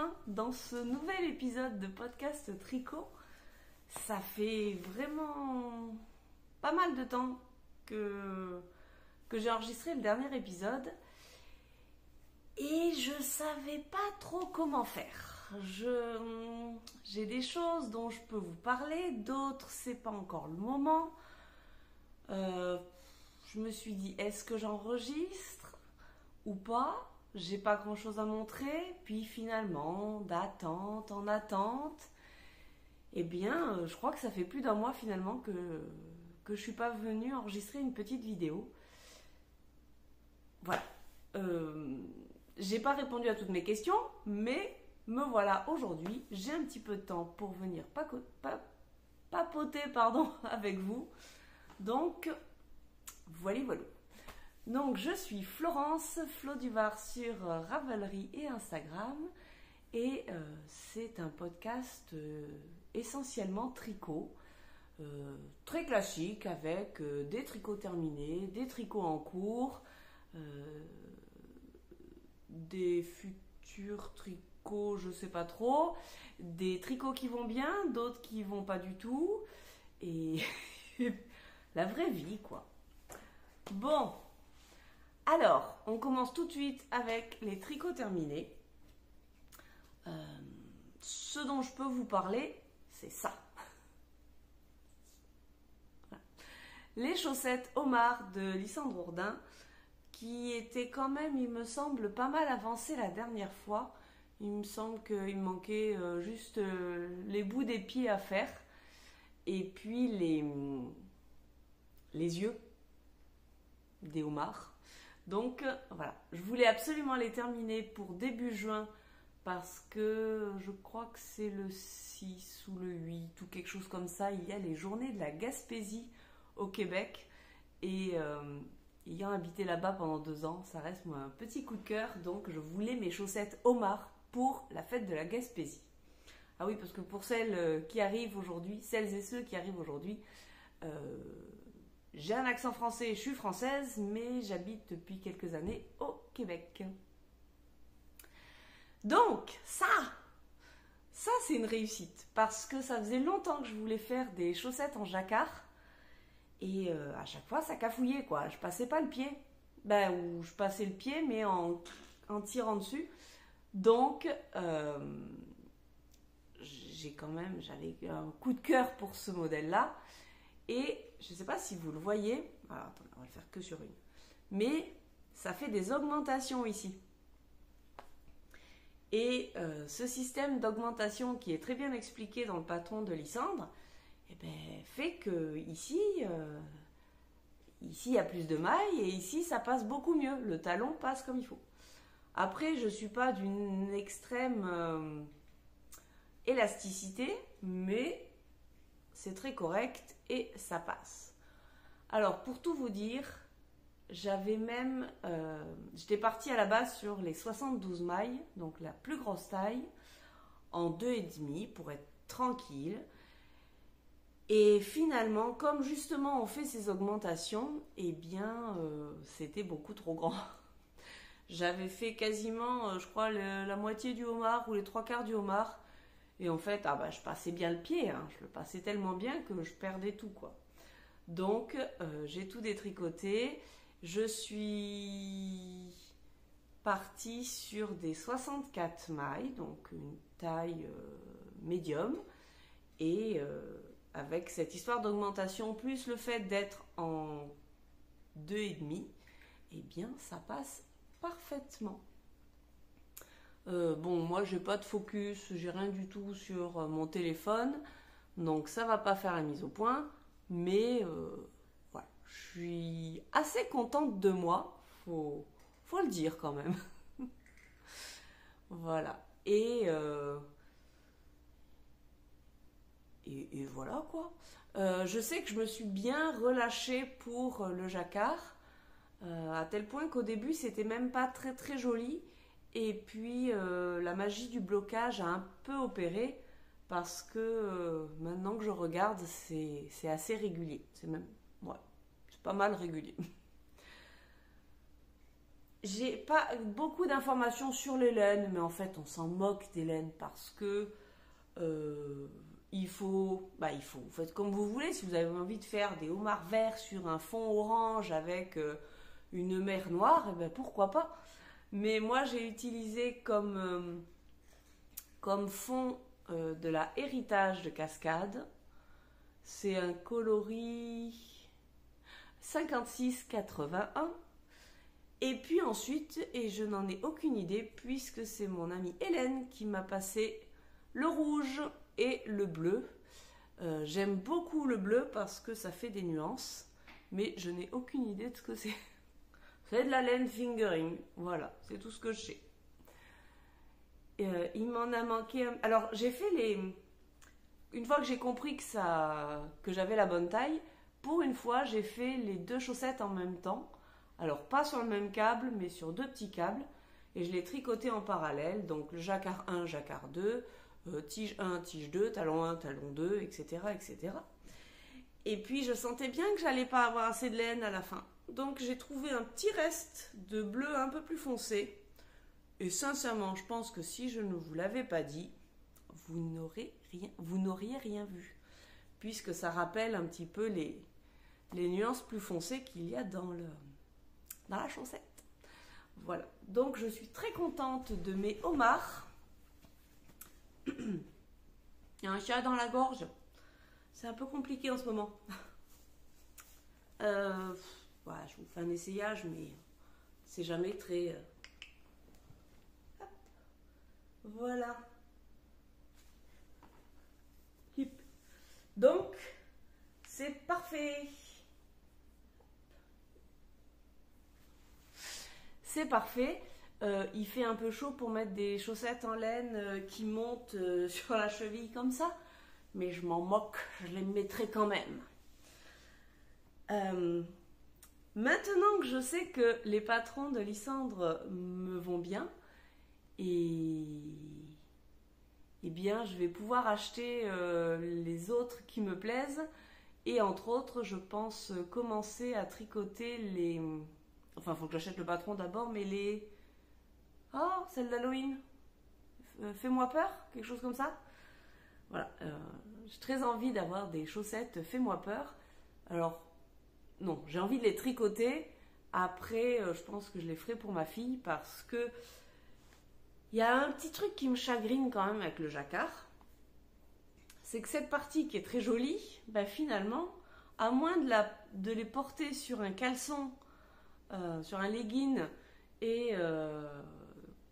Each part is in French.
enfin dans ce nouvel épisode de podcast tricot. Ça fait vraiment pas mal de temps que j'ai enregistré le dernier épisode et je savais pas trop comment faire. J'ai des choses dont je peux vous parler, d'autres c'est pas encore le moment. Je me suis dit, est-ce que j'enregistre ou pas? J'ai pas grand chose à montrer, puis finalement, d'attente en attente, eh bien, je crois que ça fait plus d'un mois finalement que je suis pas venue enregistrer une petite vidéo. Voilà. J'ai pas répondu à toutes mes questions, mais me voilà aujourd'hui. J'ai un petit peu de temps pour venir papoter avec vous. Donc, voilà. Donc, je suis Florence, Flo Duvar sur Ravelry et Instagram. Et c'est un podcast essentiellement tricot, très classique avec des tricots terminés, des tricots en cours, des futurs tricots, je sais pas trop, des tricots qui vont bien, d'autres qui vont pas du tout, et la vraie vie quoi. Bon, alors on commence tout de suite avec les tricots terminés. Ce dont je peux vous parler, c'est ça. Voilà. Les chaussettes Omar de Lysandre Ourdin, qui étaient quand même, il me semble, pas mal avancées la dernière fois. Il me semble qu'il me manquait juste les bouts des pieds à faire. Et puis les yeux des homards. Donc voilà, je voulais absolument les terminer pour début juin, parce que je crois que c'est le 6 ou le 8 ou quelque chose comme ça, il y a les journées de la Gaspésie au Québec. Et ayant habité là-bas pendant 2 ans, ça reste moi un petit coup de cœur. Donc je voulais mes chaussettes Omar pour la fête de la Gaspésie. Ah oui, parce que pour celles qui arrivent aujourd'hui, celles et ceux qui arrivent aujourd'hui, j'ai un accent français, je suis française, mais j'habite depuis quelques années au Québec. Donc, ça c'est une réussite, parce que ça faisait longtemps que je voulais faire des chaussettes en jacquard, et à chaque fois ça cafouillait quoi, je passais pas le pied, ou je passais le pied mais en tirant dessus, donc j'avais un coup de cœur pour ce modèle là, et je sais pas si vous le voyez, alors attendez, on va le faire que sur une, mais ça fait des augmentations ici. Et ce système d'augmentation qui est très bien expliqué dans le patron de Lysandre, fait que ici il y a plus de mailles et ici ça passe beaucoup mieux. Le talon passe comme il faut. Après, je ne suis pas d'une extrême élasticité, mais c'est très correct et ça passe. Alors, pour tout vous dire, j'étais partie à la base sur les 72 mailles, donc la plus grosse taille, en 2,5 pour être tranquille. Et finalement, comme justement on fait ces augmentations, c'était beaucoup trop grand. J'avais fait quasiment, je crois, la moitié du homard ou les 3/4 du homard. Et en fait, je passais bien le pied, hein, je le passais tellement bien que je perdais tout, quoi. Donc, j'ai tout détricoté. Je suis partie sur des 64 mailles, donc une taille médium. Et avec cette histoire d'augmentation, plus le fait d'être en 2,5, eh bien, ça passe parfaitement. Moi, j'ai pas de focus, j'ai rien du tout sur mon téléphone, donc ça va pas faire la mise au point, mais voilà, je suis assez contente de moi, faut le dire quand même. Voilà, et voilà quoi. Je sais que je me suis bien relâchée pour le jacquard, à tel point qu'au début c'était même pas très très joli, et puis la magie du blocage a un peu opéré, parce que maintenant que je regarde, c'est assez régulier, c'est pas mal régulier. j'ai pas beaucoup d'informations sur les laines, mais en fait, on s'en moque des laines parce que vous faites comme vous voulez. Si vous avez envie de faire des homards verts sur un fond orange avec une mer noire, eh ben pourquoi pas. Mais moi, j'ai utilisé comme fond de la Héritage de Cascade. C'est un coloris 5681. Et puis ensuite, et je n'en ai aucune idée puisque c'est mon amie Hélène qui m'a passé le rouge et le bleu. J'aime beaucoup le bleu parce que ça fait des nuances, mais je n'ai aucune idée de ce que c'est. C'est de la laine fingering, voilà, c'est tout ce que je sais. Il m'en a manqué un... Alors j'ai fait les... Une fois que j'ai compris que j'avais la bonne taille, pour une fois j'ai fait les deux chaussettes en même temps. Alors pas sur le même câble, mais sur deux petits câbles. Et je les tricotais en parallèle, donc le jacquard 1, jacquard 2, tige 1, tige 2, talon 1, talon 2, etc., etc. Et puis je sentais bien que j'allais pas avoir assez de laine à la fin. Donc j'ai trouvé un petit reste de bleu un peu plus foncé. Et sincèrement, je pense que si je ne vous l'avais pas dit, vous n'auriez rien vu. Puisque ça rappelle un petit peu les nuances plus foncées qu'il y a dans la chaussette. Voilà. Donc je suis très contente de mes homards. Il y a un chat dans la gorge. C'est un peu compliqué en ce moment. Voilà, je vous fais un essayage, mais c'est jamais très... Hop. Voilà. Donc, c'est parfait. C'est parfait. Il fait un peu chaud pour mettre des chaussettes en laine qui montent sur la cheville comme ça. Mais je m'en moque, je les mettrai quand même. Maintenant que je sais que les patrons de Lysandre me vont bien, et bien je vais pouvoir acheter les autres qui me plaisent. Et entre autres, je pense commencer à tricoter les... Enfin, il faut que j'achète le patron d'abord, mais les... Oh, celle d'Halloween. Fais-moi peur, quelque chose comme ça. Voilà, j'ai très envie d'avoir des chaussettes Fais-moi peur. Alors, non, j'ai envie de les tricoter. Après, je pense que je les ferai pour ma fille parce que il y a un petit truc qui me chagrine quand même avec le jacquard. C'est que cette partie qui est très jolie, bah finalement, à moins de les porter sur un caleçon, sur un legging et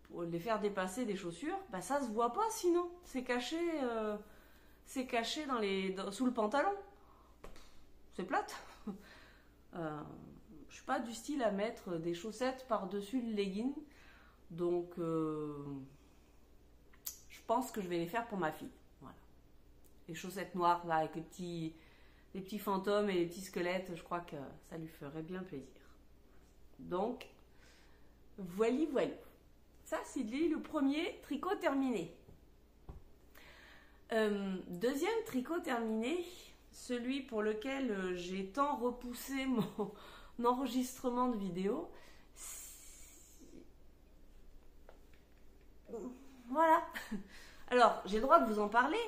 pour les faire dépasser des chaussures, bah ça se voit pas sinon. C'est caché sous le pantalon. C'est plate. Je suis pas du style à mettre des chaussettes par-dessus le legging. Donc, je pense que je vais les faire pour ma fille. Voilà. Les chaussettes noires, là, avec les petits fantômes et les petits squelettes, je crois que ça lui ferait bien plaisir. Donc, voilà. Ça, c'est le premier tricot terminé. Deuxième tricot terminé, celui pour lequel j'ai tant repoussé mon enregistrement de vidéo. Voilà. Alors, j'ai le droit de vous en parler,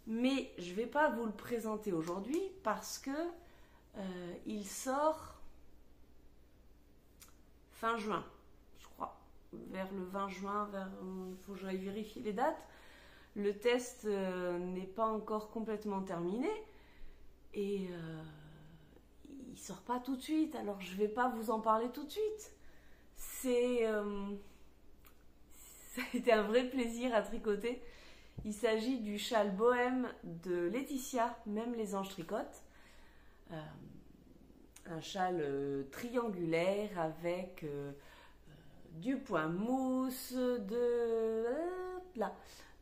mais je ne vais pas vous le présenter aujourd'hui parce que il sort fin juin, je crois. Vers le 20 juin, il faut que j'aille vérifier les dates. Le test n'est pas encore complètement terminé et il sort pas tout de suite, alors je vais pas vous en parler tout de suite. Ça a été un vrai plaisir à tricoter. Il s'agit du châle bohème de Laetitia, même les anges tricotent. Un châle triangulaire avec du point mousse,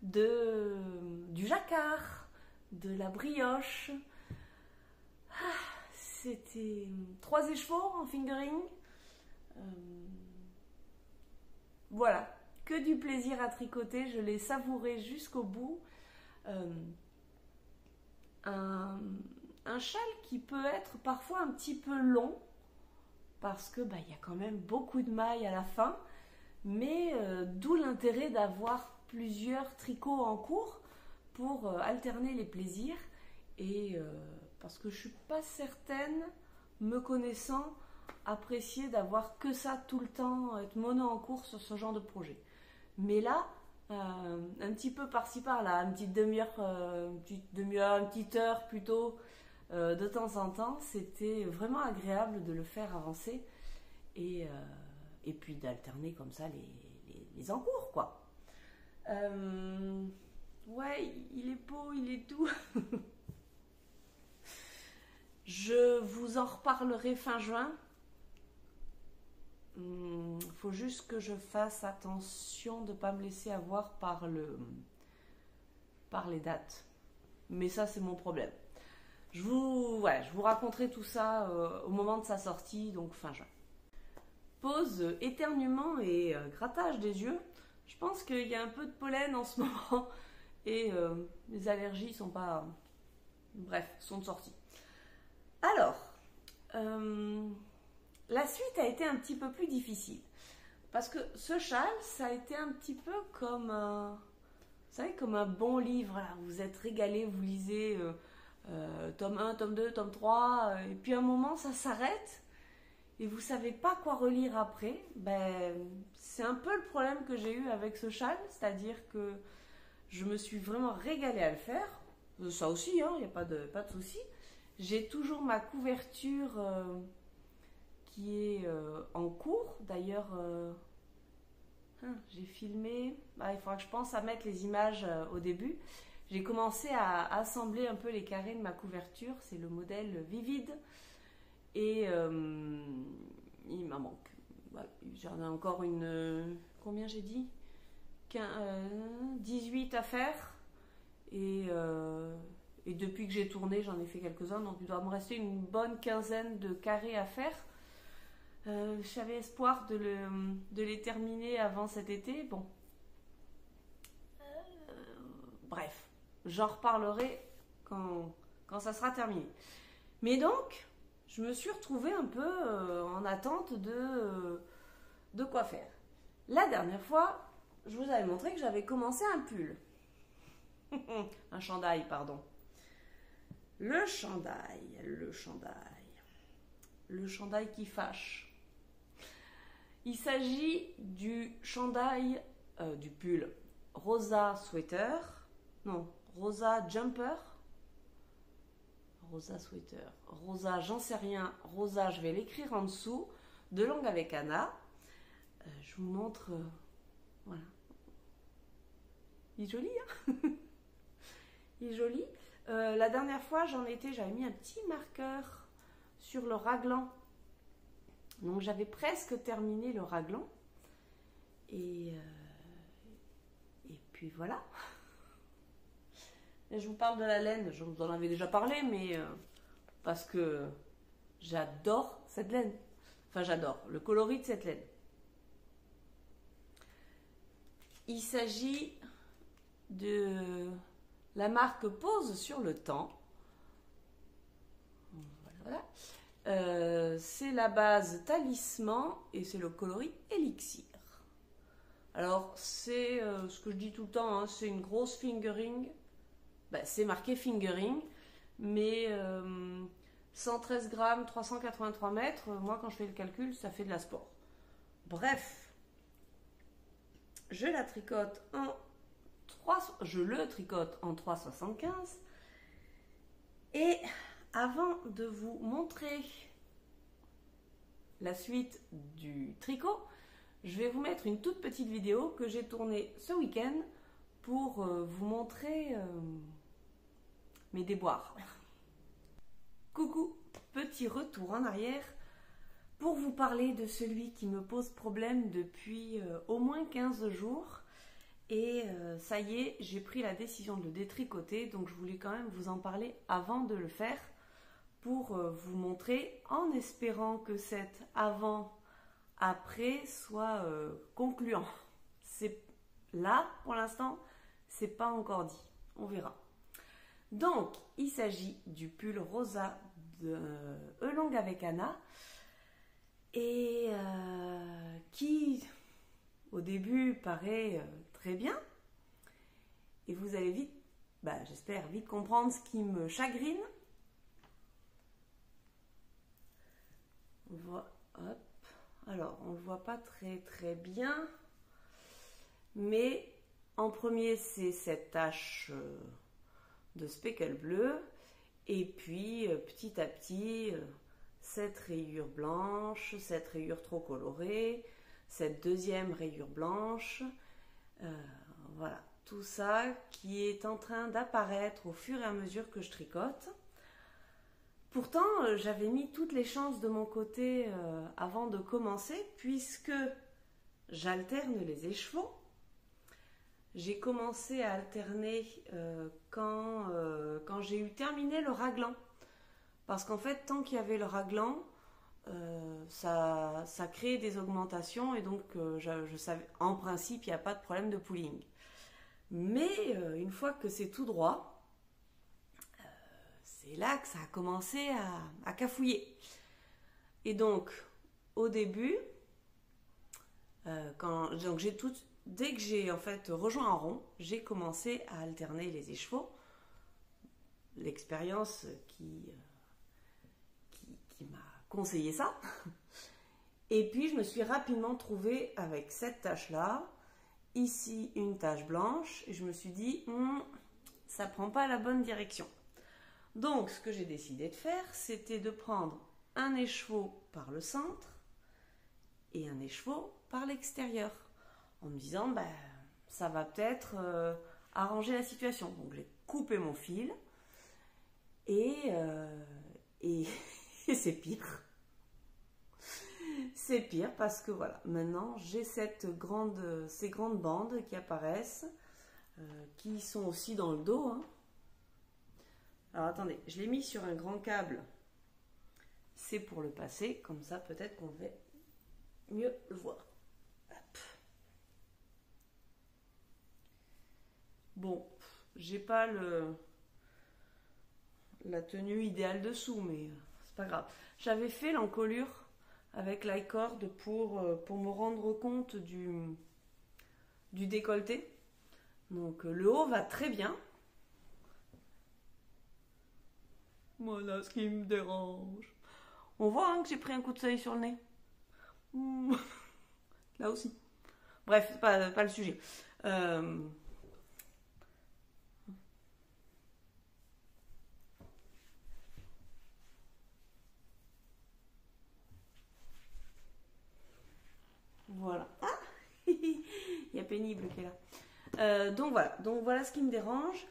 du jacquard, de la brioche. C'était 3 écheveaux en fingering. Voilà, que du plaisir à tricoter, je l'ai savouré jusqu'au bout. Un châle qui peut être parfois un petit peu long, parce que il y a quand même beaucoup de mailles à la fin, mais d'où l'intérêt d'avoir plusieurs tricots en cours pour alterner les plaisirs, et parce que je suis pas certaine, me connaissant, apprécier d'avoir que ça tout le temps, être mono en cours sur ce genre de projet. Mais là, un petit peu par-ci par-là, une petite demi-heure, une petite heure plutôt, de temps en temps, c'était vraiment agréable de le faire avancer, et puis d'alterner comme ça les encours, quoi. Ouais, il est beau, il est doux. Je vous en reparlerai fin juin. Faut juste que je fasse attention de ne pas me laisser avoir par les dates. Mais ça, c'est mon problème. Je vous raconterai tout ça au moment de sa sortie, donc fin juin. Pause éternuement et grattage des yeux. Je pense qu'il y a un peu de pollen en ce moment et les allergies sont pas... Bref, sont de sortie. Alors, la suite a été un petit peu plus difficile. Parce que ce châle, ça a été un petit peu comme un... Vous savez, comme un bon livre. Là. Vous êtes régalé, vous lisez tome 1, tome 2, tome 3. Et puis à un moment, ça s'arrête. Et vous ne savez pas quoi relire après. C'est un peu le problème que j'ai eu avec ce châle. C'est-à-dire que je me suis vraiment régalée à le faire. Ça aussi, il n'y a pas de souci. J'ai toujours ma couverture qui est en cours. D'ailleurs, j'ai filmé. Il faudra que je pense à mettre les images au début. J'ai commencé à assembler un peu les carrés de ma couverture. C'est le modèle Vivid. Et il m'en manque. J'en ai encore une... combien j'ai dit 18 à faire. Et depuis que j'ai tourné, j'en ai fait quelques-uns. Donc il doit me rester une bonne quinzaine de carrés à faire. J'avais espoir de les terminer avant cet été. Bon. Bref. J'en reparlerai quand ça sera terminé. Mais donc, je me suis retrouvée un peu en attente de quoi faire. La dernière fois, je vous avais montré que j'avais commencé un pull. Un chandail, pardon. Le chandail qui fâche. Il s'agit du chandail, du pull Rosa Sweater, non, Rosa Jumper, Rosa Sweater, Rosa j'en sais rien, Rosa je vais l'écrire en dessous, de Longue avec Anna. Je vous montre, voilà. Il est joli, hein. Il est joli. La dernière fois, j'avais mis un petit marqueur sur le raglan. Donc j'avais presque terminé le raglan. Et puis voilà. Et je vous parle de la laine, je vous en avais déjà parlé, mais parce que j'adore cette laine. Enfin, j'adore le coloris de cette laine. Il s'agit de la marque Pose sur le temps. Voilà. C'est la base Talisman et c'est le coloris Elixir. Alors, c'est ce que je dis tout le temps, hein, c'est une grosse fingering. C'est marqué fingering, mais 113 grammes, 383 mètres. Moi, quand je fais le calcul, ça fait de la sport. Bref, je le tricote en 3,75. Et avant de vous montrer la suite du tricot, je vais vous mettre une toute petite vidéo que j'ai tournée ce week-end pour vous montrer mes déboires. Coucou, petit retour en arrière pour vous parler de celui qui me pose problème depuis au moins 15 jours. Et ça y est, j'ai pris la décision de le détricoter, donc je voulais quand même vous en parler avant de le faire pour vous montrer, en espérant que cet avant-après soit concluant. C'est là, pour l'instant, c'est pas encore dit, on verra. Donc, il s'agit du pull Rosa de Longue avec Anna. et qui au début paraît très bien, et vous allez vite, j'espère vite comprendre ce qui me chagrine. Hop. Alors, on ne le voit pas très bien, mais en premier, c'est cette tache de speckle bleu, et puis petit à petit, cette rayure blanche, cette rayure trop colorée, cette deuxième rayure blanche, voilà, tout ça qui est en train d'apparaître au fur et à mesure que je tricote. Pourtant, j'avais mis toutes les chances de mon côté avant de commencer, puisque j'alterne les écheveaux. J'ai commencé à alterner quand j'ai eu terminé le raglan. Parce qu'en fait, tant qu'il y avait le raglan, ça créait des augmentations, et donc je savais, en principe, il n'y a pas de problème de pooling. Mais une fois que c'est tout droit, c'est là que ça a commencé à cafouiller. Et donc, au début, dès que j'ai en fait rejoint en rond, j'ai commencé à alterner les écheveaux. L'expérience qui m'a conseillé ça. Et puis, je me suis rapidement trouvée avec cette tache-là, ici une tache blanche, et je me suis dit, ça ne prend pas la bonne direction. Donc, ce que j'ai décidé de faire, c'était de prendre un écheveau par le centre et un écheveau par l'extérieur, en me disant, ça va peut-être arranger la situation. Donc, j'ai coupé mon fil et c'est pire. C'est pire parce que voilà, maintenant j'ai ces grandes bandes qui apparaissent, qui sont aussi dans le dos, hein. Alors attendez, je l'ai mis sur un grand câble, c'est pour le passer, comme ça peut-être qu'on va mieux le voir. Hop. Bon, j'ai pas la tenue idéale dessous, mais c'est pas grave. J'avais fait l'encolure avec l'icord pour me rendre compte du décolleté. Donc le haut va très bien. Voilà ce qui me dérange. On voit hein, que j'ai pris un coup de soleil sur le nez. Là aussi. Bref, c'est pas le sujet. Voilà. Ah il y a pénible qui est là. Donc voilà ce qui me dérange.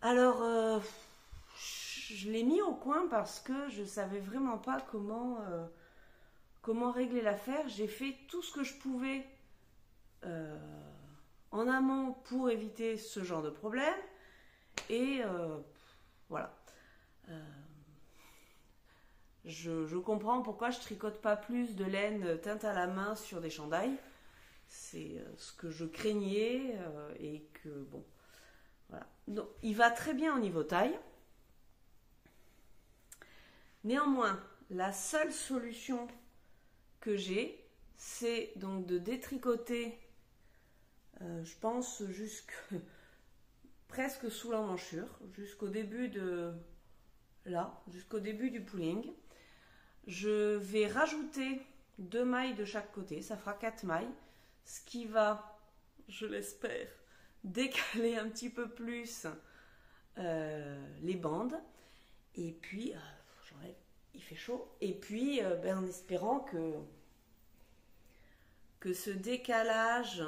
Alors, je l'ai mis au coin parce que je savais vraiment pas comment régler l'affaire. J'ai fait tout ce que je pouvais en amont pour éviter ce genre de problème. Et voilà. Je comprends pourquoi je tricote pas plus de laine teinte à la main sur des chandails. C'est ce que je craignais et que bon, voilà. Donc, il va très bien au niveau taille. Néanmoins, la seule solution que j'ai, c'est donc de détricoter, je pense, presque sous l'emmanchure, jusqu'au début jusqu'au début du pooling. Je vais rajouter 2 mailles de chaque côté, ça fera 4 mailles, ce qui va, je l'espère, décaler un petit peu plus les bandes. Et puis, j'enlève, il fait chaud. Et puis, en espérant que ce décalage...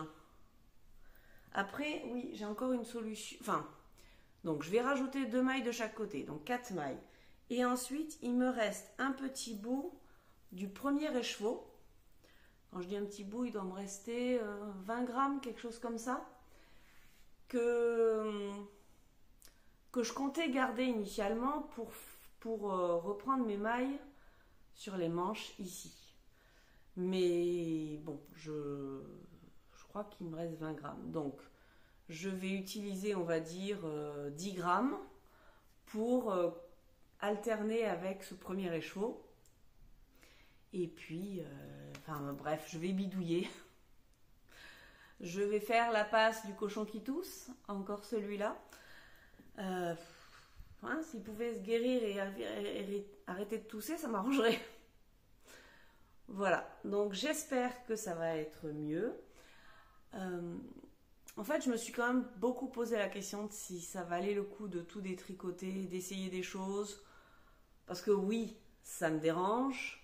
Après, oui, j'ai encore une solution. Enfin, donc je vais rajouter 2 mailles de chaque côté, donc 4 mailles. Et ensuite, il me reste un petit bout du premier écheveau. Quand je dis un petit bout, il doit me rester 20 grammes, quelque chose comme ça, que je comptais garder initialement pour reprendre mes mailles sur les manches ici. Mais bon, je crois qu'il me reste 20 grammes. Donc, je vais utiliser, on va dire, 10 grammes pour alterner avec ce premier écheveau. Et puis, enfin bref, je vais bidouiller. Je vais faire la passe du cochon qui tousse, encore celui-là. S'il pouvait se guérir et arrêter de tousser, ça m'arrangerait. Voilà, donc j'espère que ça va être mieux. En fait, je me suis quand même beaucoup posé la question de si ça valait le coup de tout détricoter, d'essayer des choses. Parce que oui, ça me dérange.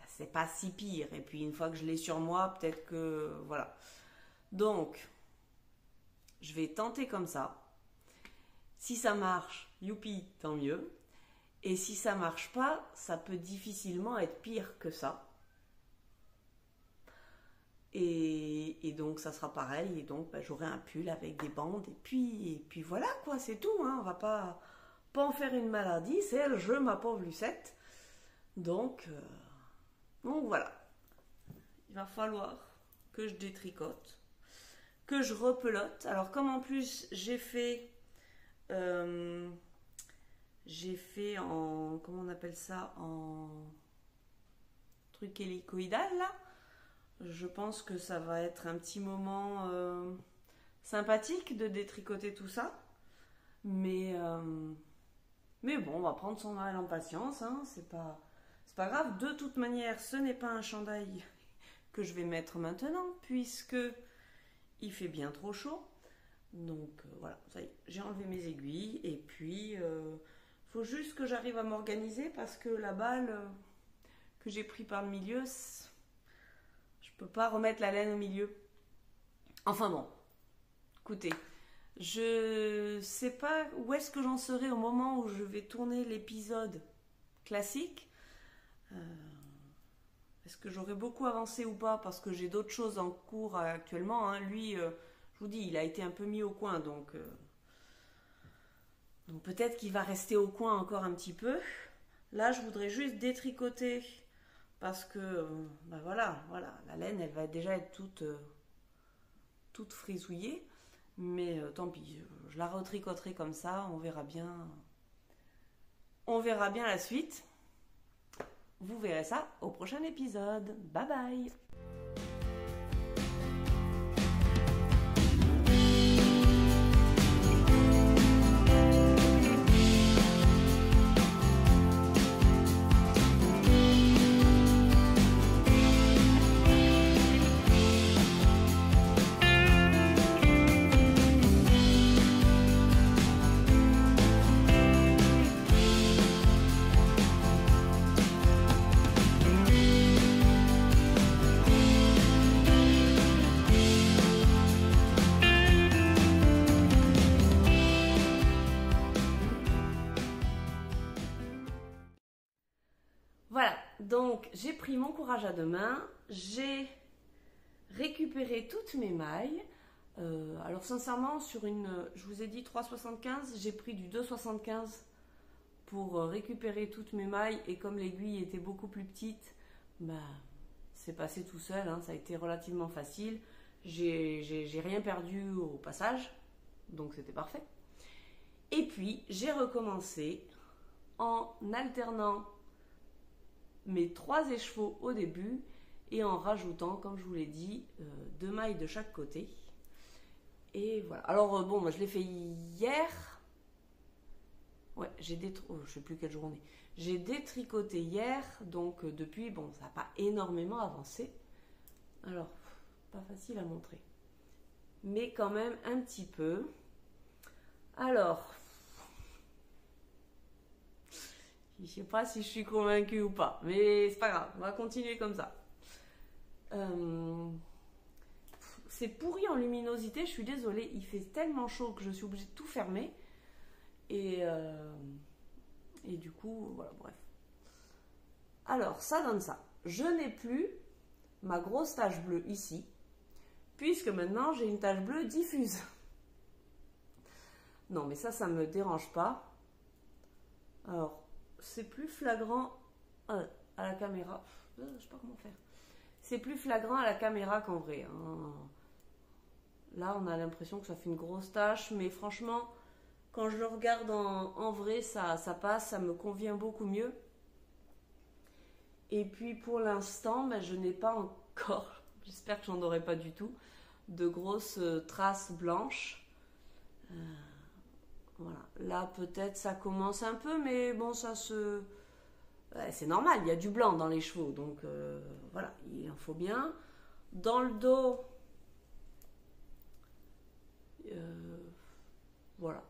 C'est pas si pire. Et puis une fois que je l'ai sur moi, peut-être que... Voilà. Donc, je vais tenter comme ça. Si ça marche, youpi, tant mieux. Et si ça marche pas, ça peut difficilement être pire que ça. Et donc ça sera pareil. Et donc j'aurai un pull avec des bandes. Et puis voilà quoi, c'est tout. Hein. On va pas en faire une maladie. C'est le jeu, ma pauvre Lucette. Donc voilà. Il va falloir que je détricote, que je repelote. Alors comme en plus j'ai fait en, comment on appelle ça, en truc hélicoïdal là, je pense que ça va être un petit moment sympathique de détricoter tout ça. Mais bon, on va prendre son mal en patience, hein, c'est pas grave. De toute manière, ce n'est pas un chandail que je vais mettre maintenant, puisque il fait bien trop chaud. Donc voilà, ça y est, j'ai enlevé mes aiguilles. Et puis, faut juste que j'arrive à m'organiser, parce que la balle que j'ai pris par le milieu, je peux pas remettre la laine au milieu. Enfin bon, écoutez, je sais pas où est-ce que j'en serai au moment où je vais tourner l'épisode classique. Est-ce que j'aurai beaucoup avancé ou pas, parce que j'ai d'autres choses en cours actuellement, hein. Lui, je vous dis, il a été un peu mis au coin, donc peut-être qu'il va rester au coin encore un petit peu. Là, je voudrais juste détricoter, parce que voilà, la laine, elle va déjà être toute frisouillée, mais tant pis, je la retricoterai comme ça, on verra bien la suite. Vous verrez ça au prochain épisode. Bye bye! Voilà, donc j'ai pris mon courage à deux mains, j'ai récupéré toutes mes mailles. Alors sincèrement, sur je vous ai dit 3,75, j'ai pris du 2,75 pour récupérer toutes mes mailles, et comme l'aiguille était beaucoup plus petite, c'est passé tout seul, hein, ça a été relativement facile. J'ai rien perdu au passage, donc c'était parfait. Et puis j'ai recommencé en alternant mes 3 écheveaux au début et en rajoutant, comme je vous l'ai dit, 2 mailles de chaque côté. Et voilà. Alors bon, moi je l'ai fait hier. Ouais, je sais plus quelle journée. J'ai détricoté hier, donc depuis, bon, ça n'a pas énormément avancé. Alors, pas facile à montrer, mais quand même un petit peu. Alors, je ne sais pas si je suis convaincue ou pas, mais c'est pas grave, on va continuer comme ça. C'est pourri en luminosité, je suis désolée, il fait tellement chaud que je suis obligée de tout fermer. Et du coup, voilà, bref. Alors, ça donne ça. Je n'ai plus ma grosse tache bleue ici, puisque maintenant j'ai une tache bleue diffuse. Non, mais ça me dérange pas. Alors, c'est plus flagrant à la caméra. Je sais pas comment faire. C'est plus flagrant à la caméra qu'en vrai, hein. Là, on a l'impression que ça fait une grosse tache, mais franchement, quand je le regarde en vrai, ça passe, ça me convient beaucoup mieux. Et puis pour l'instant, ben, je n'ai pas encore, j'espère que j'en aurai pas du tout, de grosses traces blanches. Voilà. Là peut-être ça commence un peu, mais bon ça se... Ouais, c'est normal, il y a du blanc dans les chevaux, donc voilà, il en faut bien. Dans le dos, voilà,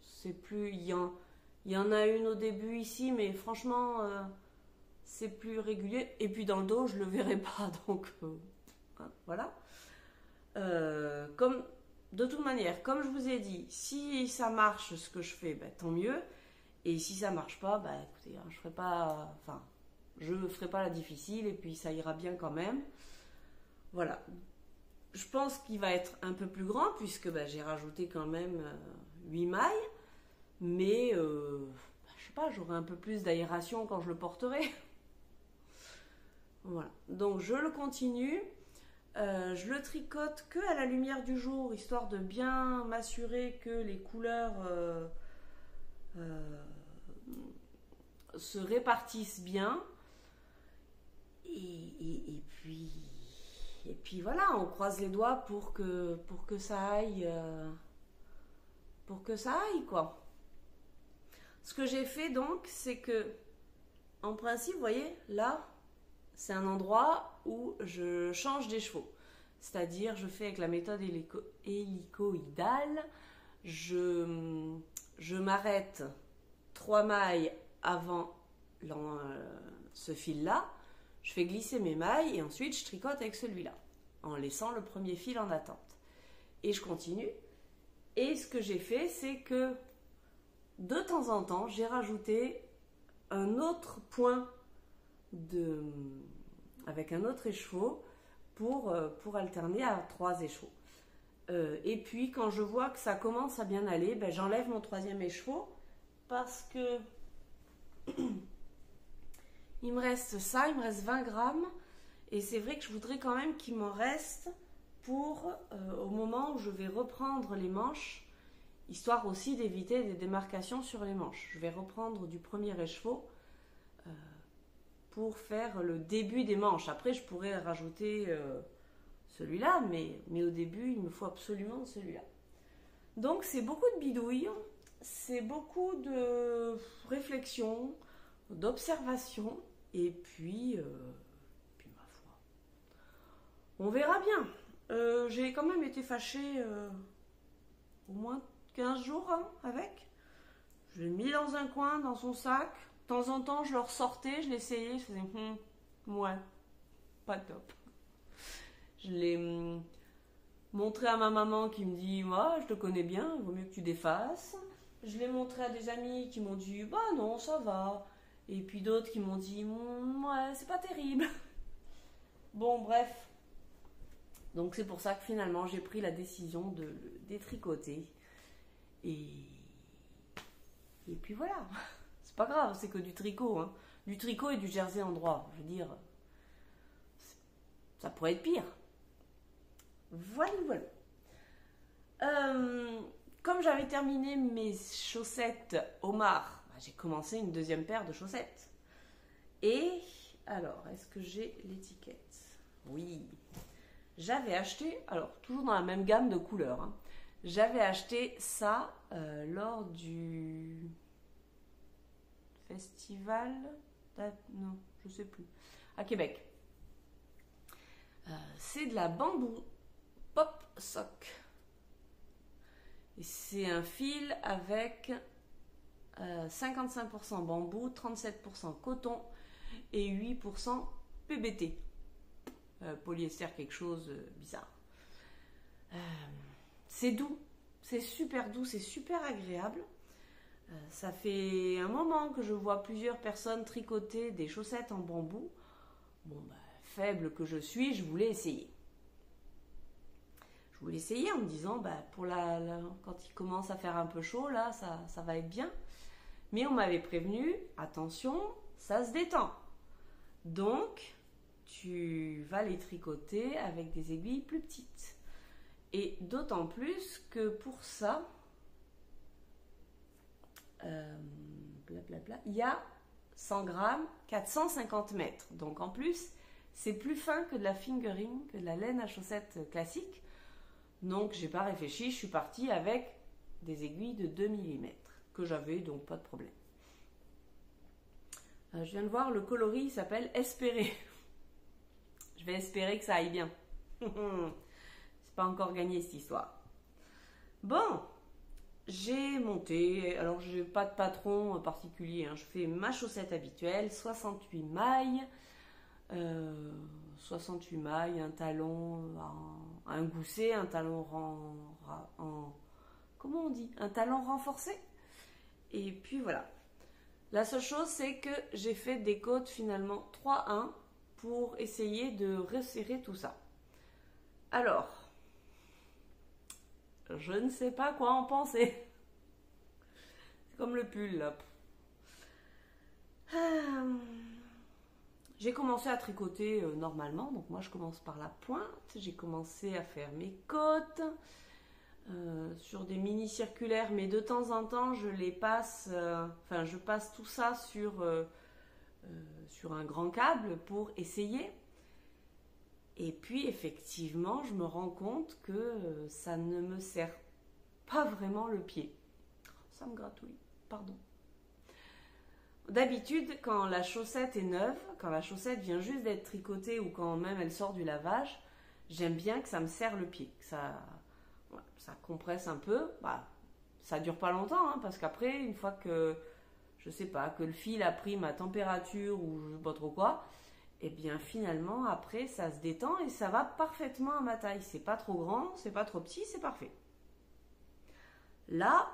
c'est plus... Il y en a une au début ici, mais franchement, c'est plus régulier. Et puis dans le dos, je le verrai pas, donc hein, voilà. Comme de toute manière, comme je vous ai dit, si ça marche ce que je fais, ben, tant mieux. Et si ça marche pas, ben, écoutez, hein, je ferai pas la difficile et puis ça ira bien quand même. Voilà. Je pense qu'il va être un peu plus grand puisque ben, j'ai rajouté quand même 8 mailles. Mais je sais pas, j'aurai un peu plus d'aération quand je le porterai. Voilà. Donc je le continue. Je le tricote que à la lumière du jour, histoire de bien m'assurer que les couleurs se répartissent bien. Et puis voilà, on croise les doigts pour que ça aille, quoi. Ce que j'ai fait donc, c'est que, en principe, vous voyez, là, c'est un endroit où je change des chevaux. C'est-à-dire, je fais avec la méthode hélicoïdale, je m'arrête 3 mailles avant ce fil-là, je fais glisser mes mailles et ensuite je tricote avec celui-là, en laissant le premier fil en attente. Et je continue. Et ce que j'ai fait, c'est que de temps en temps, j'ai rajouté un autre point avec un autre écheveau pour alterner à 3 écheveaux. Et puis, quand je vois que ça commence à bien aller, ben, j'enlève mon 3e écheveau parce que il me reste ça, il me reste 20 grammes. Et c'est vrai que je voudrais quand même qu'il m'en reste pour au moment où je vais reprendre les manches, histoire aussi d'éviter des démarcations sur les manches. Je vais reprendre du premier écheveau pour faire le début des manches. Après, je pourrais rajouter celui-là, mais au début, il me faut absolument celui-là. Donc, c'est beaucoup de bidouilles, c'est beaucoup de réflexion, d'observation, et puis ma foi, on verra bien. J'ai quand même été fâchée au moins 15 jours avec. Je l'ai mis dans un coin, dans son sac. De temps en temps, je le ressortais, je l'essayais, je faisais ouais, pas top. Je l'ai montré à ma maman qui me dit moi, je te connais bien, il vaut mieux que tu défasses. Je l'ai montré à des amis qui m'ont dit bah non, ça va. Et puis d'autres qui m'ont dit ouais, c'est pas terrible. Bon, bref. Donc c'est pour ça que finalement j'ai pris la décision de le détricoter. Et puis voilà. C'est pas grave, c'est que du tricot. Hein. Du tricot et du jersey en droit. Je veux dire, ça pourrait être pire. Voilà, voilà. Comme j'avais terminé mes chaussettes Omar, j'ai commencé une 2e paire de chaussettes. Et alors, est-ce que j'ai l'étiquette? Oui. J'avais acheté, alors toujours dans la même gamme de couleurs, hein, j'avais acheté ça lors du festival, non, je sais plus, à Québec. C'est de la bambou pop sock. Et c'est un fil avec 55% bambou, 37% coton et 8% PBT. Polyester, quelque chose bizarre. C'est doux, c'est super doux, c'est super agréable. Ça fait un moment que je vois plusieurs personnes tricoter des chaussettes en bambou. Bon, bah, faible que je suis, je voulais essayer. Je voulais essayer en me disant, bah, quand il commence à faire un peu chaud, là, ça va être bien. Mais on m'avait prévenu, attention, ça se détend. Donc, tu vas les tricoter avec des aiguilles plus petites. Et d'autant plus que pour ça, blablabla, il y a 100 grammes, 450 mètres. Donc en plus, c'est plus fin que de la fingering, que de la laine à chaussettes classique. Donc j'ai pas réfléchi, je suis partie avec des aiguilles de 2 mm que j'avais, donc pas de problème. Je viens de voir, le coloris il s'appelle Espérer. Je vais espérer que ça aille bien. C'est pas encore gagné cette histoire. Bon, j'ai monté, alors j'ai pas de patron particulier, hein. Je fais ma chaussette habituelle, 68 mailles, 68 mailles, un talon, un gousset, un talon comment on dit, un talon renforcé. Et puis voilà. La seule chose, c'est que j'ai fait des côtes finalement 3-1 pour essayer de resserrer tout ça. Alors, je ne sais pas quoi en penser. C'est comme le pull là. J'ai commencé à tricoter normalement, donc moi je commence par la pointe. J'ai commencé à faire mes côtes sur des mini circulaires, mais de temps en temps je les passe, je passe tout ça sur un grand câble pour essayer. Et puis effectivement, je me rends compte que ça ne me sert pas vraiment le pied. Ça me gratouille, pardon. D'habitude, quand la chaussette est neuve, quand la chaussette vient juste d'être tricotée ou quand même elle sort du lavage, j'aime bien que ça me serre le pied, que ça compresse un peu. Bah, ça dure pas longtemps, hein, parce qu'après, une fois que, je sais pas, que le fil a pris ma température ou je sais pas trop quoi, et bien finalement, après, ça se détend et ça va parfaitement à ma taille. C'est pas trop grand, c'est pas trop petit, c'est parfait. Là,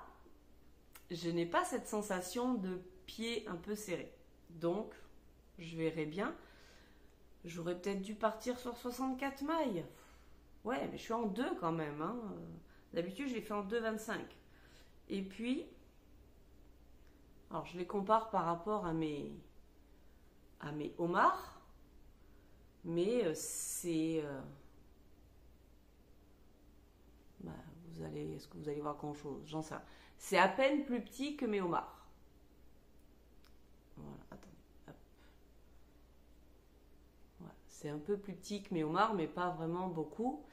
je n'ai pas cette sensation de pied un peu serré. Donc, je verrai bien. J'aurais peut-être dû partir sur 64 mailles. Ouais, mais je suis en 2 quand même. Hein. D'habitude, je les fais en 2,25. Et puis, alors je les compare par rapport à mes homards. Mais c'est... est-ce que vous allez voir grand chose? J'en sais rien. C'est à peine plus petit que mes homards. Voilà, attendez. Hop. Voilà, c'est un peu plus petit que mes homards, mais pas vraiment beaucoup.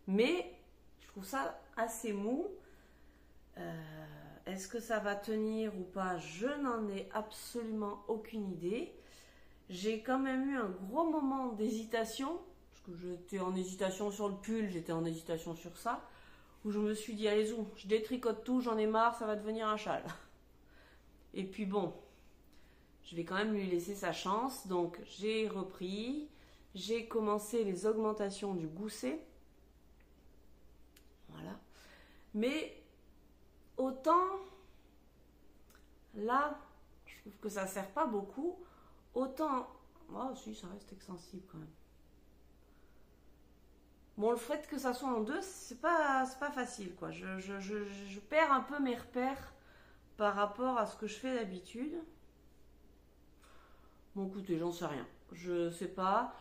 Mais je trouve ça assez mou. Est-ce que ça va tenir ou pas? Je n'en ai absolument aucune idée. J'ai quand même eu un gros moment d'hésitation, parce que j'étais en hésitation sur le pull, j'étais en hésitation sur ça, où je me suis dit, allez, je détricote tout, j'en ai marre, ça va devenir un châle. Et puis bon, je vais quand même lui laisser sa chance, donc j'ai repris, j'ai commencé les augmentations du gousset, voilà. Mais autant, là, je trouve que ça ne sert pas beaucoup. Autant, oh si, ça reste extensible quand même. Bon, le fait que ça soit en 2, c'est pas facile, quoi. Je perds un peu mes repères par rapport à ce que je fais d'habitude. Bon, écoutez, j'en sais rien. Je sais pas.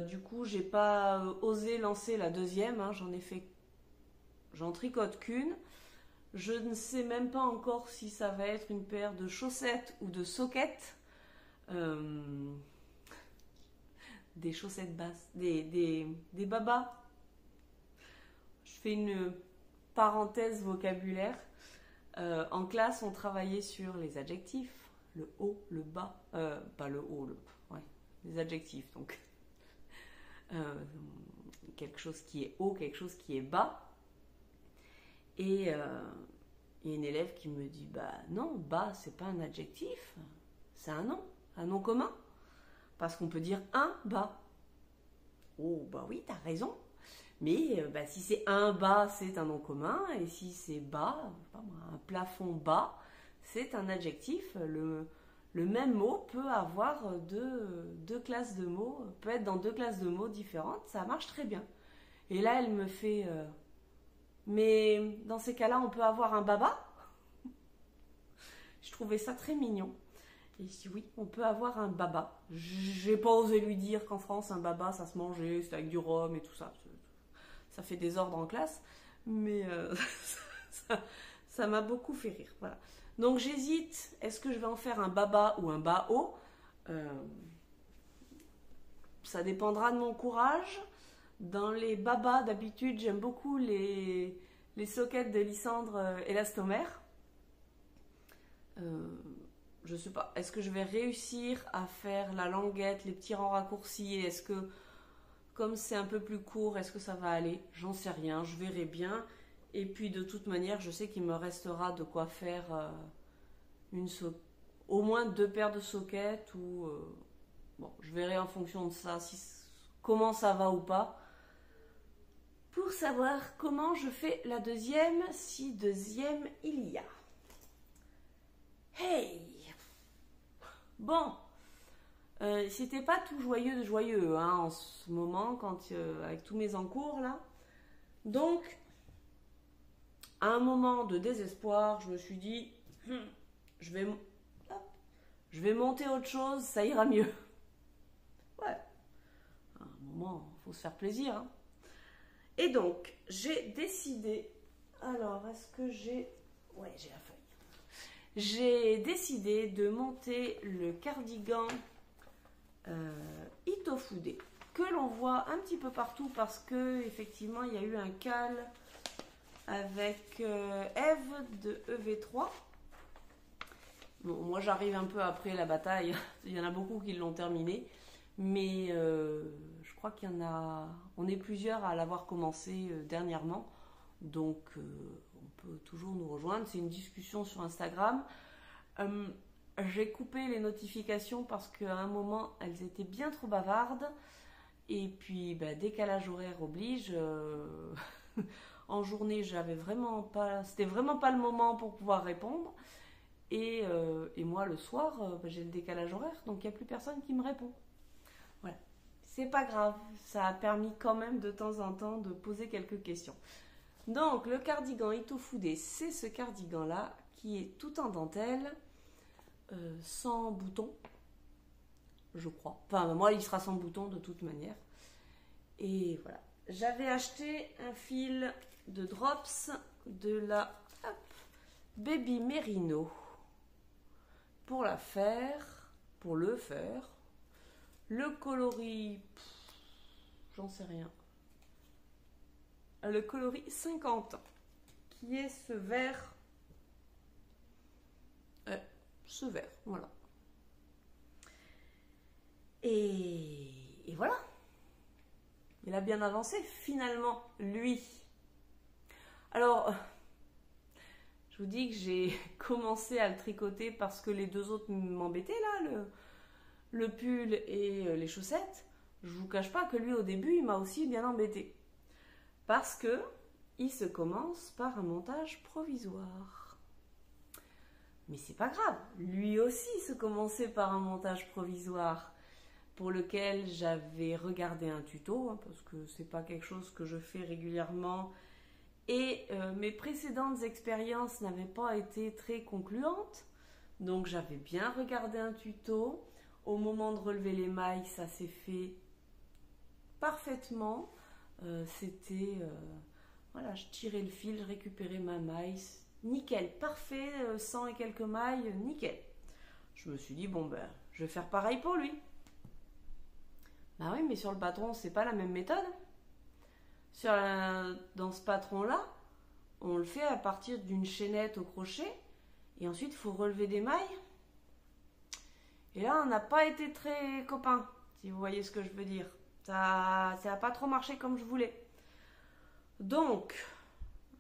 Du coup, j'ai pas osé lancer la deuxième. Hein. J'en tricote qu'une. Je ne sais même pas encore si ça va être une paire de chaussettes ou de soquettes. Des chaussettes basses, des babas. Je fais une parenthèse vocabulaire. En classe, on travaillait sur les adjectifs, le haut, le bas, pas le haut, les adjectifs. Donc, quelque chose qui est haut, quelque chose qui est bas. Et il y a une élève qui me dit, bah non, bas, c'est pas un adjectif, c'est un nom commun. Parce qu'on peut dire un bas. Oh, bah oui, t'as raison. Mais si c'est un bas, c'est un nom commun. Et si c'est bas, un plafond bas, c'est un adjectif. Le même mot peut avoir deux classes de mots, peut être dans 2 classes de mots différentes. Ça marche très bien. Et là, elle me fait... mais dans ces cas-là, on peut avoir un baba. Je trouvais ça très mignon. Et je dis oui, on peut avoir un baba. J'ai pas osé lui dire qu'en France, un baba, ça se mangeait, c'était avec du rhum et tout ça. Ça fait des ordres en classe. Mais ça m'a beaucoup fait rire. Voilà. Donc j'hésite, est-ce que je vais en faire un baba ou un bao? Ça dépendra de mon courage. Dans les babas, d'habitude, j'aime beaucoup les sockets de Lysandre élastomère. Je sais pas, est-ce que je vais réussir à faire la languette, les petits rangs raccourcis? Est-ce que, comme c'est un peu plus court, est-ce que ça va aller? J'en sais rien, je verrai bien. Et puis de toute manière, je sais qu'il me restera de quoi faire au moins 2 paires de sockets ou bon, je verrai en fonction de ça comment ça va ou pas pour savoir comment je fais la deuxième, si deuxième il y a. Hey! Bon, c'était pas tout joyeux de joyeux hein, en ce moment avec tous mes encours là. Donc, à un moment de désespoir, je me suis dit, je vais monter autre chose, ça ira mieux. Ouais, à un moment, il faut se faire plaisir. Hein. Et donc, j'ai décidé, alors est-ce que j'ai... Ouais, j'ai la feuille. J'ai décidé de monter le cardigan Itofude que l'on voit un petit peu partout parce que effectivement il y a eu un cal avec Eve de EV3. Bon, moi j'arrive un peu après la bataille, il y en a beaucoup qui l'ont terminé, mais je crois qu'il y en a, on est plusieurs à l'avoir commencé dernièrement, donc on peut toujours nous rejoindre, c'est une discussion sur Instagram. J'ai coupé les notifications parce qu'à un moment elles étaient bien trop bavardes et puis décalage horaire oblige. En journée j'avais vraiment pas, c'était vraiment pas le moment pour pouvoir répondre et moi le soir j'ai le décalage horaire donc il n'y a plus personne qui me répond. Voilà, c'est pas grave, ça a permis quand même de temps en temps de poser quelques questions. Donc le cardigan Itofude, c'est ce cardigan là qui est tout en dentelle, sans bouton, je crois. Enfin, moi, il sera sans bouton de toute manière. Et voilà. J'avais acheté un fil de Drops de la Baby Merino pour le faire. Le coloris, j'en sais rien. Le coloris 50, qui est ce vert. Ce vert, voilà. Et voilà. Il a bien avancé, finalement, lui. Alors, je vous dis que j'ai commencé à le tricoter parce que les deux autres m'embêtaient, là, le pull et les chaussettes. Je vous cache pas que lui, au début, il m'a aussi bien embêté. Parce que il se commence par un montage provisoire. Mais c'est pas grave, lui aussi se commençait par un montage provisoire pour lequel j'avais regardé un tuto, hein, parce que c'est pas quelque chose que je fais régulièrement et mes précédentes expériences n'avaient pas été très concluantes, donc j'avais bien regardé un tuto. Au moment de relever les mailles, ça s'est fait parfaitement. Voilà, je tirais le fil, je récupérais ma maille. Nickel, parfait, 100 et quelques mailles, nickel. Je me suis dit, bon je vais faire pareil pour lui. Bah oui, mais sur le patron, c'est pas la même méthode. Dans ce patron-là, on le fait à partir d'une chaînette au crochet, et ensuite, il faut relever des mailles. Et là, on n'a pas été très copains, si vous voyez ce que je veux dire. Ça n'a pas trop marché comme je voulais. Donc,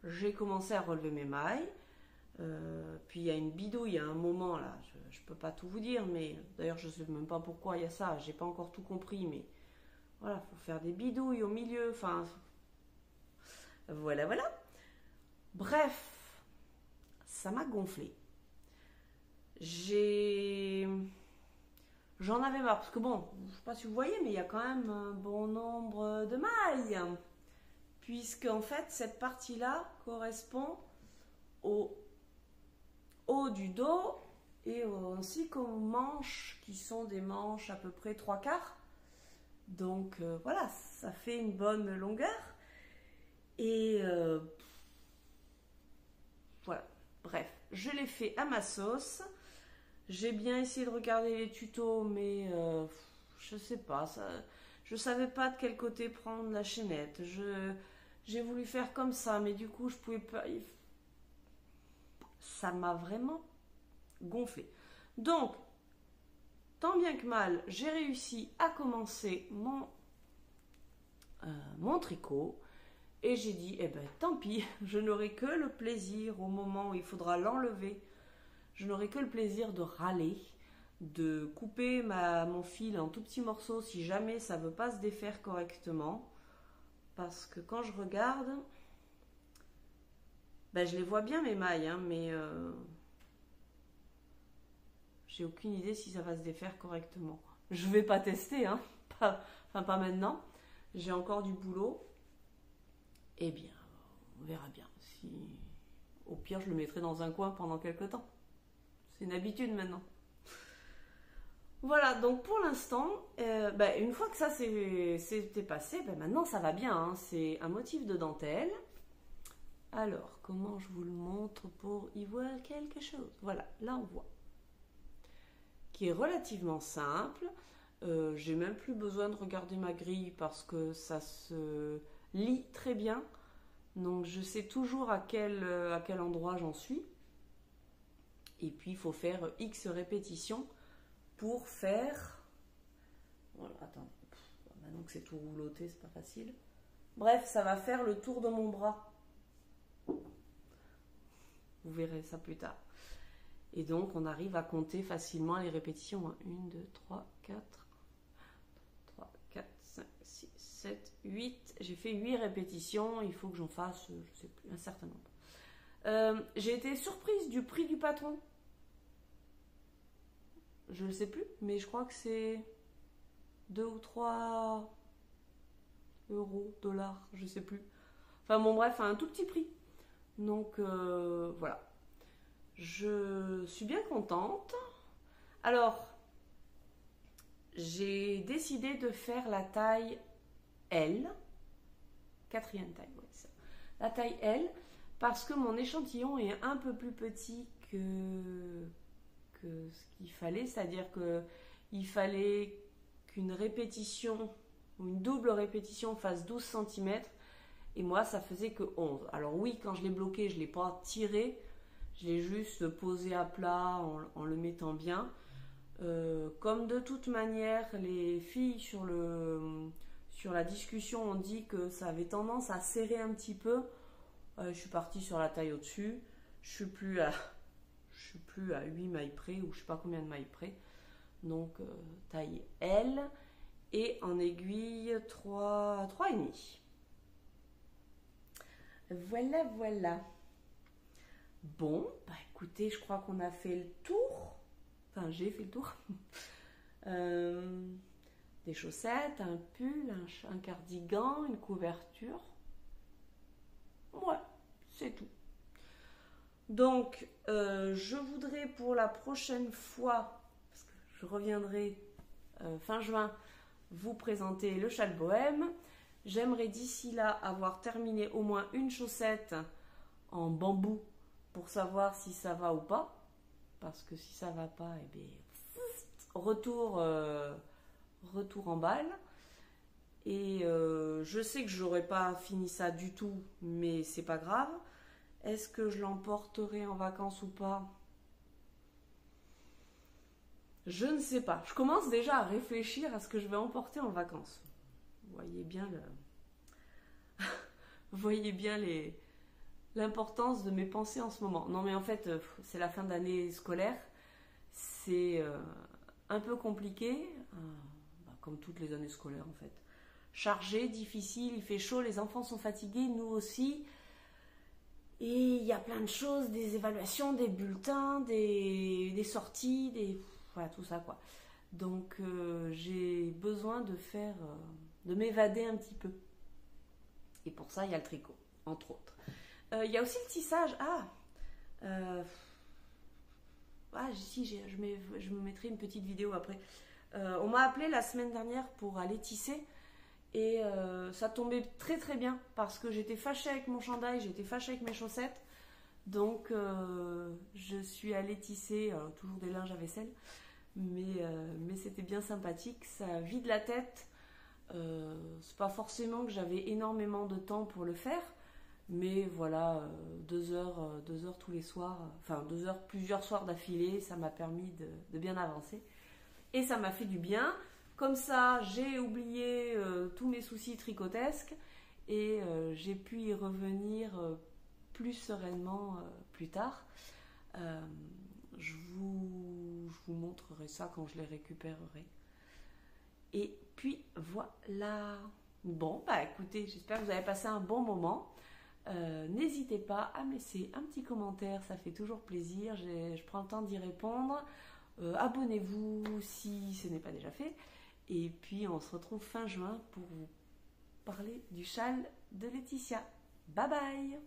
j'ai commencé à relever mes mailles, puis il y a une bidouille à un moment là, je peux pas tout vous dire, mais d'ailleurs je sais même pas pourquoi il y a ça, j'ai pas encore tout compris, mais voilà, faut faire des bidouilles au milieu, enfin voilà. Bref, ça m'a gonflé. J'en avais marre, parce que bon, je sais pas si vous voyez, mais il y a quand même un bon nombre de mailles. Puisque en fait cette partie là correspond au haut du dos et ainsi qu'aux manches qui sont des manches à peu près 3/4. Donc voilà, ça fait une bonne longueur et voilà, bref, je l'ai fait à ma sauce. J'ai bien essayé de regarder les tutos, mais je sais pas, je savais pas de quel côté prendre la chaînette. J'ai voulu faire comme ça, mais du coup, je pouvais pas. Ça m'a vraiment gonflé. Donc, tant bien que mal, j'ai réussi à commencer mon tricot. Et j'ai dit, eh ben tant pis, je n'aurai que le plaisir au moment où il faudra l'enlever. Je n'aurai que le plaisir de râler, de couper mon fil en tout petits morceaux si jamais ça ne veut pas se défaire correctement. Parce que quand je regarde, ben je les vois bien mes mailles, hein, mais j'ai aucune idée si ça va se défaire correctement. Je vais pas tester, hein, pas maintenant. J'ai encore du boulot. Eh bien, on verra bien. Si, au pire, je le mettrai dans un coin pendant quelques temps. C'est une habitude maintenant. Voilà, donc pour l'instant, une fois que ça c'était passé, maintenant ça va bien. Hein. C'est un motif de dentelle. Alors, comment je vous le montre pour y voir quelque chose? Voilà, là on voit. Qui est relativement simple. J'ai même plus besoin de regarder ma grille parce que ça se lit très bien. Donc je sais toujours à quel endroit j'en suis. Et puis il faut faire X répétitions pour faire... Voilà, attendez. Maintenant que c'est tout rouloté, c'est pas facile. Bref, ça va faire le tour de mon bras. Vous verrez ça plus tard. Et donc on arrive à compter facilement les répétitions. 1, 2, 3, 4... 4, 5, 6, 7, 8. J'ai fait 8 répétitions. Il faut que j'en fasse, je ne sais plus, un certain nombre. J'ai été surprise du prix du patron. Je ne sais plus, mais je crois que c'est 2 ou 3 euros, dollars, je ne sais plus. Enfin bon, bref, un tout petit prix. Donc voilà. Je suis bien contente. Alors, j'ai décidé de faire la taille L, 4e taille, ouais, ça. La taille L, parce que mon échantillon est un peu plus petit que ce qu'il fallait, c'est-à-dire qu'il fallait qu'une répétition ou une double répétition fasse 12 cm et moi ça faisait que 11. Alors oui, quand je l'ai bloqué, je ne l'ai pas tiré, je l'ai juste posé à plat en le mettant bien. Comme de toute manière les filles sur la discussion ont dit que ça avait tendance à serrer un petit peu, je suis partie sur la taille au-dessus. Je suis plus à 8 mailles près ou je sais pas combien de mailles près. Donc taille L et en aiguille 3,5. Voilà. Bon, écoutez, je crois qu'on a fait le tour. Enfin, j'ai fait le tour. Des chaussettes, un pull, un cardigan, une couverture. Ouais, c'est tout. Donc, je voudrais pour la prochaine fois, parce que je reviendrai fin juin, vous présenter le châle bohème. J'aimerais d'ici là avoir terminé au moins une chaussette en bambou pour savoir si ça va ou pas. Parce que si ça va pas, eh bien, retour en balle. Et je sais que j'aurais pas fini ça du tout, mais c'est pas grave. Est-ce que je l'emporterai en vacances ou pas? Je ne sais pas. Je commence déjà à réfléchir à ce que je vais emporter en vacances. Vous voyez bien Vous voyez bien l'importance de mes pensées en ce moment. Non mais en fait, c'est la fin d'année scolaire. C'est un peu compliqué, comme toutes les années scolaires en fait. Chargé, difficile, il fait chaud, les enfants sont fatigués, nous aussi. Et il y a plein de choses, des évaluations, des bulletins, des sorties, voilà, tout ça quoi. Donc j'ai besoin de m'évader un petit peu. Et pour ça, il y a le tricot, entre autres. Il y a aussi le tissage. Je me mettrai une petite vidéo après. On m'a appelé la semaine dernière pour aller tisser. Et ça tombait très très bien parce que j'étais fâchée avec mon chandail, j'étais fâchée avec mes chaussettes. Donc je suis allée tisser, toujours des linges à vaisselle, mais c'était bien sympathique, ça vide la tête. C'est pas forcément que j'avais énormément de temps pour le faire, mais voilà, 2 heures tous les soirs, enfin 2 heures plusieurs soirs d'affilée, ça m'a permis de bien avancer. Et ça m'a fait du bien. Comme ça, j'ai oublié tous mes soucis tricotesques et j'ai pu y revenir plus sereinement plus tard. Euh, je vous montrerai ça quand je les récupérerai. Et puis voilà. Bon, bah écoutez, j'espère que vous avez passé un bon moment. N'hésitez pas à me laisser un petit commentaire, ça fait toujours plaisir. Je prends le temps d'y répondre. Abonnez-vous si ce n'est pas déjà fait. Et puis on se retrouve fin juin pour vous parler du châle de Laetitia. Bye bye!